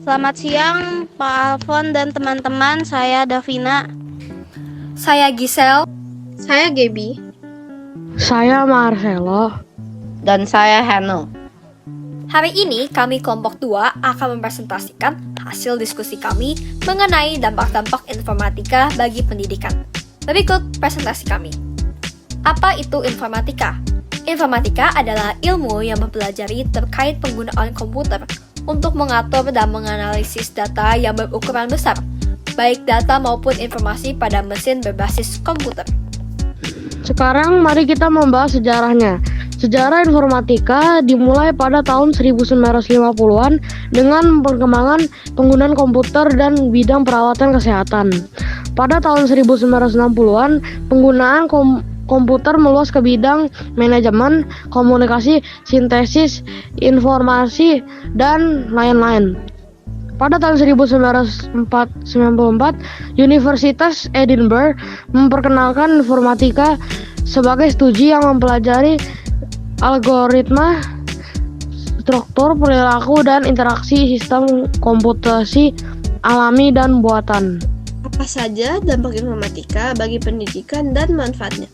Selamat siang, Pak Alfon dan teman-teman. Saya Davina. Saya Gisel. Saya Gaby. Saya Marcelo. Dan saya Hano. Hari ini kami kelompok 2 akan mempresentasikan hasil diskusi kami mengenai dampak-dampak informatika bagi pendidikan. Berikut presentasi kami. Apa itu informatika? Informatika adalah ilmu yang mempelajari terkait penggunaan komputer untuk mengatur dan menganalisis data yang berukuran besar, baik data maupun informasi pada mesin berbasis komputer. Sekarang mari kita membahas sejarahnya. Sejarah informatika dimulai pada tahun 1950-an dengan perkembangan penggunaan komputer dan bidang perawatan kesehatan. Pada tahun 1960-an, penggunaan komputer meluas ke bidang manajemen, komunikasi, sintesis, informasi, dan lain-lain. Pada tahun 1994, Universitas Edinburgh memperkenalkan informatika sebagai studi yang mempelajari algoritma, struktur, perilaku, dan interaksi sistem komputasi alami dan buatan. Apa saja dampak informatika bagi pendidikan dan manfaatnya?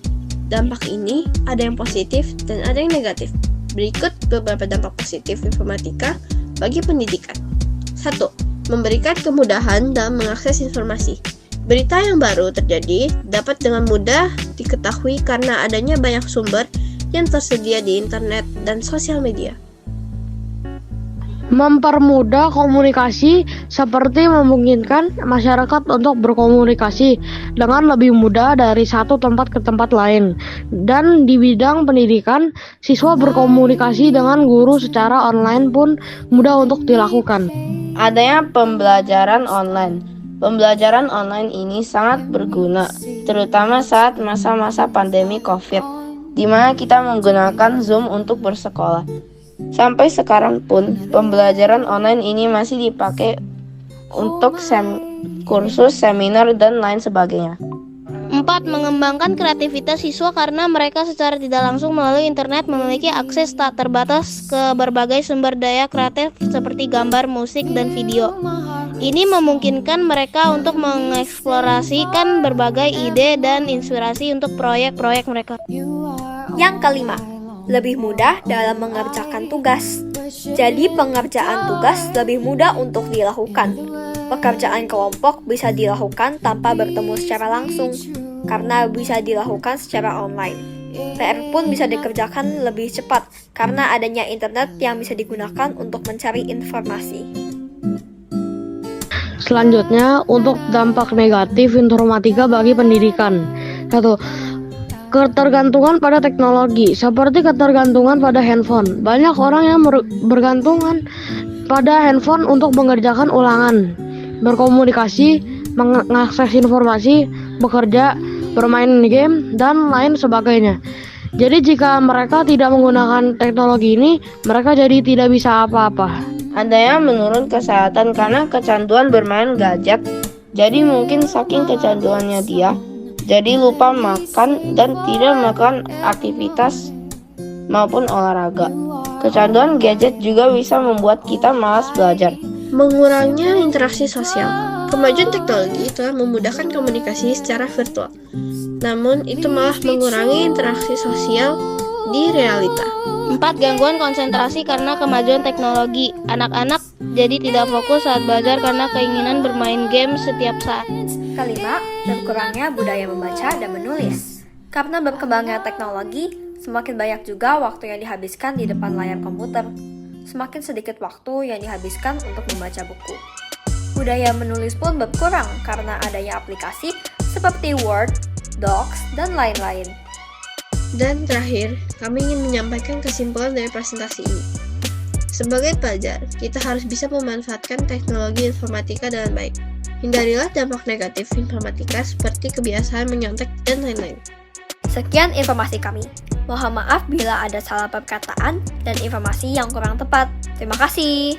Dampak ini ada yang positif dan ada yang negatif. Berikut beberapa dampak positif informatika bagi pendidikan. 1. Memberikan kemudahan dalam mengakses informasi. Berita yang baru terjadi dapat dengan mudah diketahui karena adanya banyak sumber yang tersedia di internet dan sosial media. Mempermudah komunikasi seperti memungkinkan masyarakat untuk berkomunikasi dengan lebih mudah dari satu tempat ke tempat lain. Dan di bidang pendidikan, siswa berkomunikasi dengan guru secara online pun mudah untuk dilakukan. Adanya pembelajaran online. Pembelajaran online ini sangat berguna, terutama saat masa-masa pandemi COVID, di mana kita menggunakan Zoom untuk bersekolah. Sampai sekarang pun, pembelajaran online ini masih dipakai untuk kursus, seminar, dan lain sebagainya. 4. Mengembangkan kreativitas siswa karena mereka secara tidak langsung melalui internet memiliki akses tak terbatas ke berbagai sumber daya kreatif seperti gambar, musik, dan video. Ini memungkinkan mereka untuk mengeksplorasikan berbagai ide dan inspirasi untuk proyek-proyek mereka. Yang kelima, lebih mudah dalam mengerjakan tugas. Jadi pengerjaan tugas lebih mudah untuk dilakukan. Pekerjaan kelompok bisa dilakukan tanpa bertemu secara langsung, karena bisa dilakukan secara online. PR pun bisa dikerjakan lebih cepat, karena adanya internet yang bisa digunakan untuk mencari informasi. Selanjutnya, untuk dampak negatif informatika bagi pendidikan. 1. Ketergantungan pada teknologi, seperti ketergantungan pada handphone. Banyak orang yang bergantungan pada handphone untuk mengerjakan ulangan, berkomunikasi, mengakses informasi, bekerja, bermain game, dan lain sebagainya. Jadi jika mereka tidak menggunakan teknologi ini, mereka jadi tidak bisa apa-apa. Adanya menurun kesehatan karena kecanduan bermain gadget. Jadi mungkin saking kecanduannya dia, jadi lupa makan dan tidak melakukan aktivitas maupun olahraga. Kecanduan gadget juga bisa membuat kita malas belajar. Mengurangnya interaksi sosial. Kemajuan teknologi telah memudahkan komunikasi secara virtual. Namun, itu malah mengurangi interaksi sosial di realita. 4. Gangguan konsentrasi karena kemajuan teknologi. Anak-anak jadi tidak fokus saat belajar karena keinginan bermain game setiap saat. Kelima, berkurangnya budaya membaca dan menulis. Karena berkembangnya teknologi, semakin banyak juga waktu yang dihabiskan di depan layar komputer. Semakin sedikit waktu yang dihabiskan untuk membaca buku. Budaya menulis pun berkurang karena adanya aplikasi seperti Word, Docs, dan lain-lain. Dan terakhir, kami ingin menyampaikan kesimpulan dari presentasi ini. Sebagai pelajar, kita harus bisa memanfaatkan teknologi informatika dengan baik. Hindarilah dampak negatif informatika seperti kebiasaan menyontek dan lain-lain. Sekian informasi kami. Mohon maaf bila ada salah perkataan dan informasi yang kurang tepat. Terima kasih.